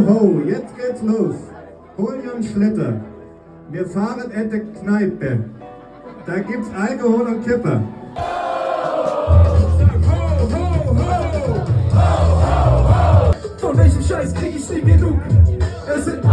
ho, jetzt geht's los. Hol dir einen Schlitter. Wir fahren in die Kneipe. Da gibt's Alkohol und Kippe. Von welchem Scheiß krieg ich nie genug? Es sind